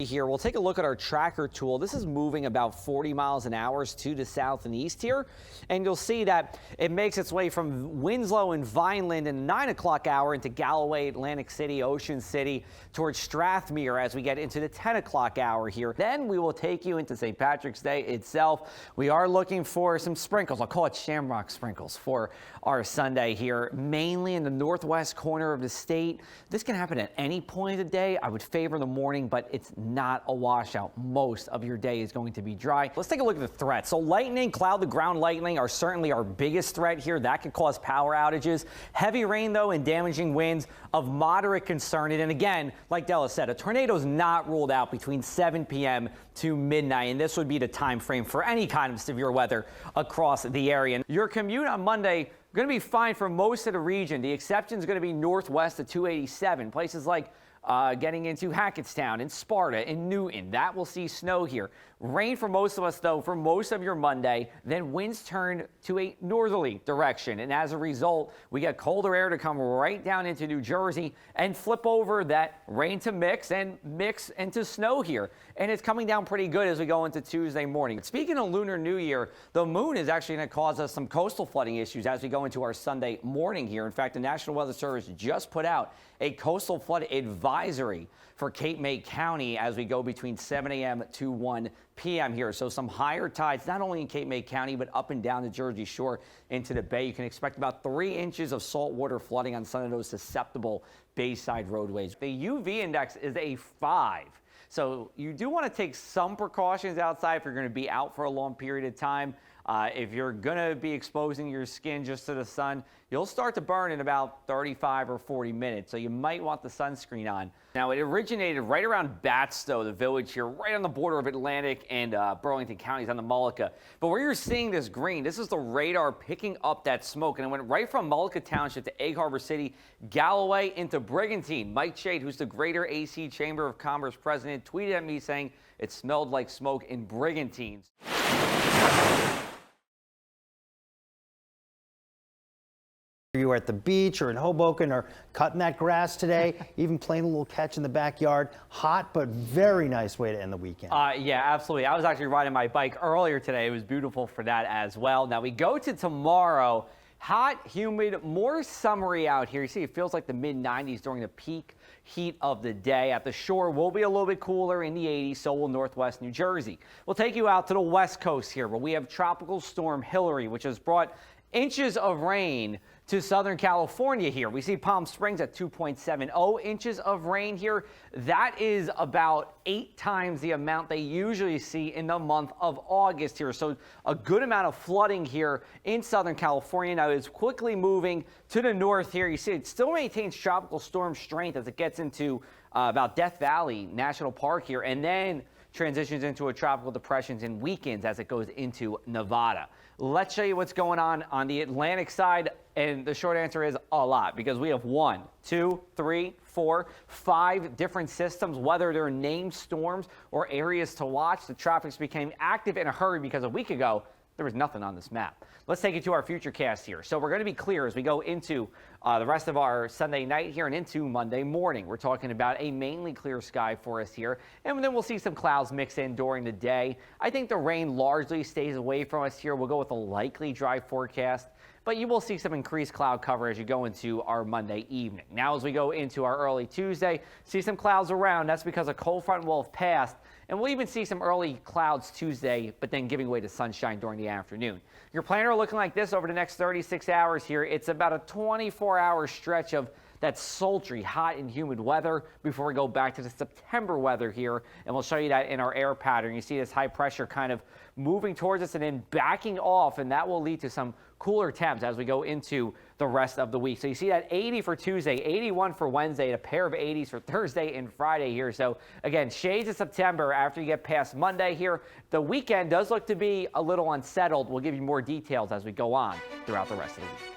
Here, we'll take a look at our tracker tool. This is moving about 40 miles an hour to the south and east here, and you'll see that it makes its way from Winslow and Vineland in the 9 o'clock hour into Galloway, Atlantic City, Ocean City, towards Strathmere as we get into the 10 o'clock hour here. Then we will take you into St. Patrick's Day itself. We are looking for some sprinkles. I'll call it shamrock sprinkles for our Sunday here, mainly in the northwest corner of the state. This can happen at any point of the day. I would favor the morning, but it's not a washout. Most of your day is going to be dry. Let's take a look at the threats. So lightning, cloud-to-ground lightning are certainly our biggest threat here. That could cause power outages. Heavy rain, though, and damaging winds of moderate concern. And again, like Della said, a tornado is not ruled out between 7 p.m. to midnight, and this would be the time frame for any kind of severe weather across the area. And your commute on Monday going to be fine for most of the region. The exception is going to be northwest of 287. Places like getting into Hackettstown and Sparta and Newton. That will see snow here. Rain for most of us, though, for most of your Monday. Then winds turn to a northerly direction. And as a result, we get colder air to come right down into New Jersey and flip over that rain to mix into snow here. And it's coming down pretty good as we go into Tuesday morning. Speaking of Lunar New Year, the moon is actually going to cause us some coastal flooding issues as we go into our Sunday morning here. In fact, the National Weather Service just put out a coastal flood advisory for Cape May County as we go between 7 a.m. to 1 p.m. here. So some higher tides, not only in Cape May County, but up and down the Jersey Shore into the bay. You can expect about 3 inches of saltwater flooding on some of those susceptible bayside roadways. The UV index is a 5. So you do want to take some precautions outside if you're going to be out for a long period of time. If you're going to be exposing your skin just to the sun, you'll start to burn in about 35 or 40 minutes. So you might want the sunscreen on. Now, it originated right around Batstow, the village here, right on the border of Atlantic and Burlington counties on the Mullica. But where you're seeing this green, this is the radar picking up that smoke. And it went right from Mullica Township to Egg Harbor City, Galloway into Brigantine. Mike Shade, who's the Greater AC Chamber of Commerce president, tweeted at me saying it smelled like smoke in Brigantine. You were at the beach or in Hoboken or cutting that grass today, even playing a little catch in the backyard. Hot, but very nice way to end the weekend. Yeah, absolutely. I was actually riding my bike earlier today. It was beautiful for that as well. Now we go to tomorrow. Hot, humid, more summery out here. You see, it feels like the mid-90s during the peak heat of the day. At the shore, we'll be a little bit cooler in the 80s, so will northwest New Jersey. We'll take you out to the west coast here, where we have Tropical Storm Hillary, which has brought inches of rain to Southern California here. We see Palm Springs at 2.70 inches of rain here. That is about 8 times the amount they usually see in the month of August here. So a good amount of flooding here in Southern California. Now it's quickly moving to the north here. You see it still maintains tropical storm strength as it gets into about Death Valley National Park here, and then transitions into a tropical depression and weakens as it goes into Nevada. Let's show you what's going on the Atlantic side, and the short answer is a lot, because we have 1, 2, 3, 4, 5 different systems, whether they're named storms or areas to watch. The tropics became active in a hurry because a week ago there was nothing on this map. Let's take you to our future cast here. So we're going to be clear as we go into the rest of our Sunday night here and into Monday morning. We're talking about a mainly clear sky for us here, and then we'll see some clouds mix in during the day. I think the rain largely stays away from us here. We'll go with a likely dry forecast, but you will see some increased cloud cover as you go into our Monday evening. Now, as we go into our early Tuesday, see some clouds around. That's because a cold front will have passed, and we'll even see some early clouds Tuesday, but then giving way to sunshine during the afternoon. Your planner looking like this over the next 36 hours here. It's about a 24-hour stretch of that sultry, hot and humid weather before we go back to the September weather here, and we'll show you that in our air pattern. You see this high pressure kind of moving towards us and then backing off, and that will lead to some cooler temps as we go into the rest of the week. So you see that 80 for Tuesday, 81 for Wednesday, a pair of 80s for Thursday and Friday here. So again, shades of September after you get past Monday here. The weekend does look to be a little unsettled. We'll give you more details as we go on throughout the rest of the week.